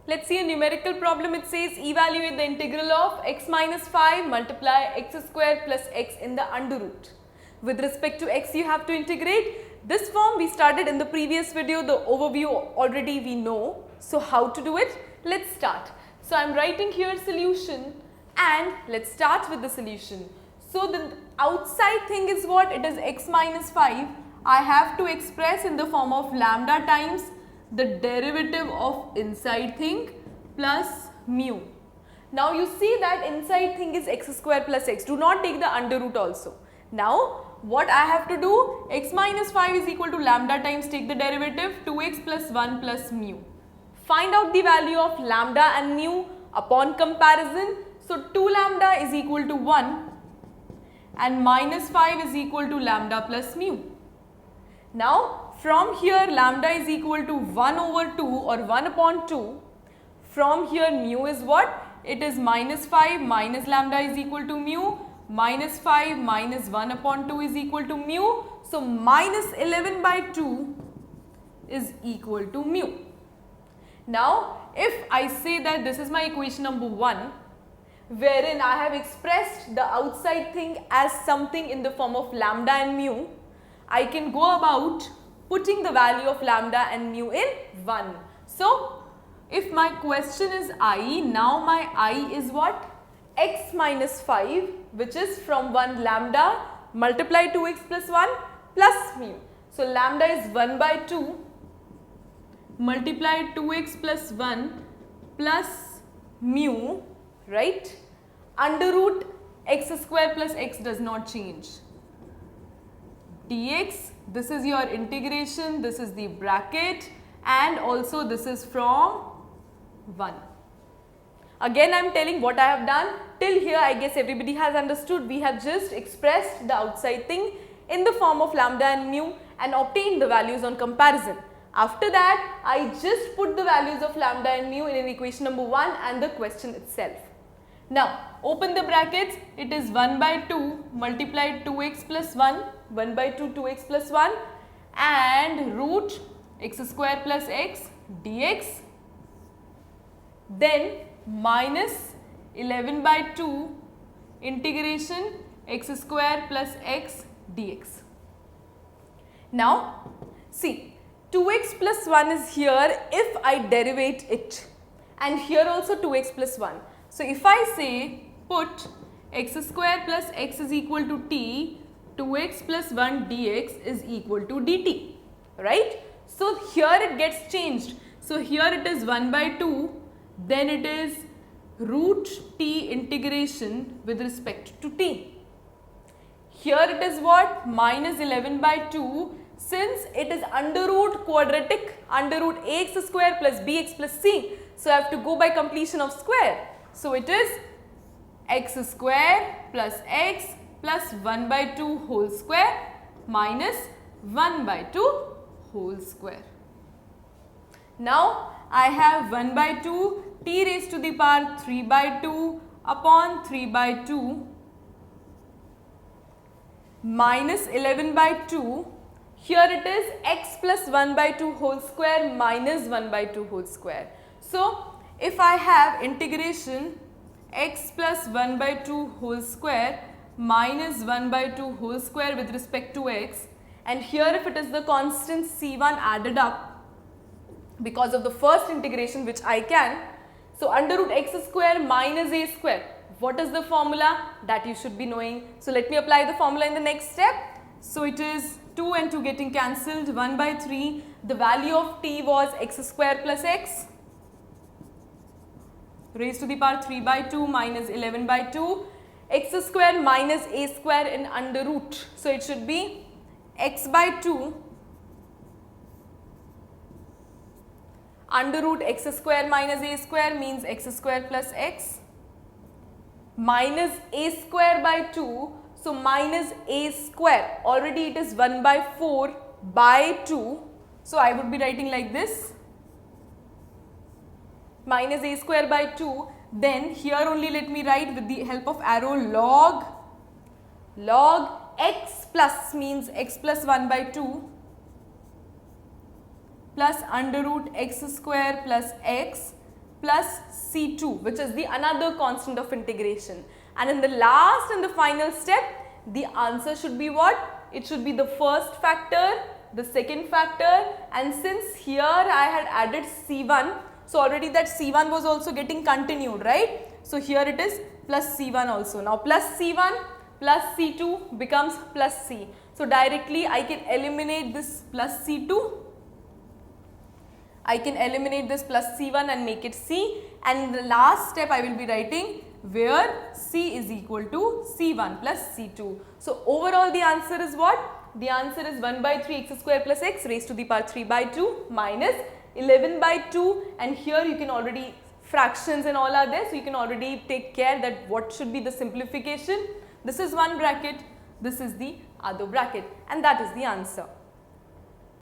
Let's see a numerical problem. It says evaluate the integral of x minus 5 multiply x square plus x in the under root. With respect to x, you have to integrate. This form we started in the previous video. The overview already we know. So how to do it? Let's start. So I am writing here solution and let's start with the solution. So the outside thing is what? It is x minus 5. I have to express in the form of lambda times the derivative of inside thing plus mu. Now you see that inside thing is x square plus x. Do not take the under root also. Now what I have to do? X minus 5 is equal to lambda times take the derivative 2x plus 1 plus mu. Find out the value of lambda and mu upon comparison. So 2 lambda is equal to 1 and minus 5 is equal to lambda plus mu. Now from here lambda is equal to 1 over 2 or 1 upon 2. From here mu is what? It is minus 5 minus lambda is equal to mu. Minus 5 minus 1 upon 2 is equal to mu. So minus 11 by 2 is equal to mu. Now if I say that this is my equation number 1, wherein I have expressed the outside thing as something in the form of lambda and mu, I can go about putting the value of lambda and mu in 1. So if my question is I, now my I is what? X minus 5, which is from 1 lambda multiply 2x plus 1 plus mu. So lambda is 1 by 2 multiply 2x plus 1 plus mu, right? Under root x square plus x does not change. Dx, this is your integration, this is the bracket and also this is from 1. Again I am telling what I have done. Till here I guess everybody has understood. We have just expressed the outside thing in the form of lambda and mu and obtained the values on comparison. After that I just put the values of lambda and mu in equation number 1 and the question itself. Now open the brackets. It is 1 by 2 multiply 2x plus 1, 1 by 2 2x plus 1 and root x square plus x dx, then minus 11 by 2 integration x square plus x dx. Now see, 2x plus 1 is here if I derivate it and here also 2x plus 1. So if I say put x square plus x is equal to t, 2x plus 1 dx is equal to dt, right? So here it gets changed. So here it is 1 by 2, then it is root t integration with respect to t. Here it is what? Minus 11 by 2. Since it is under root quadratic, under root ax square plus bx plus c. So I have to go by completion of square. So it is x square plus x plus 1 by 2 whole square minus 1 by 2 whole square. Now I have 1 by 2 t raised to the power 3 by 2 upon 3 by 2 minus 11 by 2. Here it is x plus 1 by 2 whole square minus 1 by 2 whole square. So if I have integration x plus 1 by 2 whole square minus 1 by 2 whole square with respect to x, and here if it is the constant c1 added up because of the first integration which I can. So under root x square minus a square. What is the formula? That you should be knowing. So let me apply the formula in the next step. So it is 2 and 2 getting cancelled, 1 by 3. The value of t was x square plus x raised to the power 3 by 2 minus 11 by 2. X square minus a square in under root. So it should be x by 2 under root x square minus a square means x square plus x minus a square by 2. So minus a square, already it is 1 by 4 by 2. So I would be writing like this, minus a square by 2. Then here only let me write with the help of arrow log x plus means x plus 1 by 2 plus under root x square plus x plus c2, which is the another constant of integration. And in the last and the final step, the answer should be what? It should be the first factor, the second factor, and since here I had added c1, so already that c1 was also getting continued, right? So here it is plus c1 also. Now plus c1 plus c2 becomes plus c. So directly I can eliminate this plus c2. I can eliminate this plus c1 and make it c, and in the last step I will be writing where c is equal to c1 plus c2. So overall the answer is what? The answer is 1 by 3 x square plus x raised to the power 3 by 2 minus 11 by 2, and here you can already, fractions and all are there, so you can already take care that what should be the simplification. This is one bracket, this is the other bracket, and that is the answer.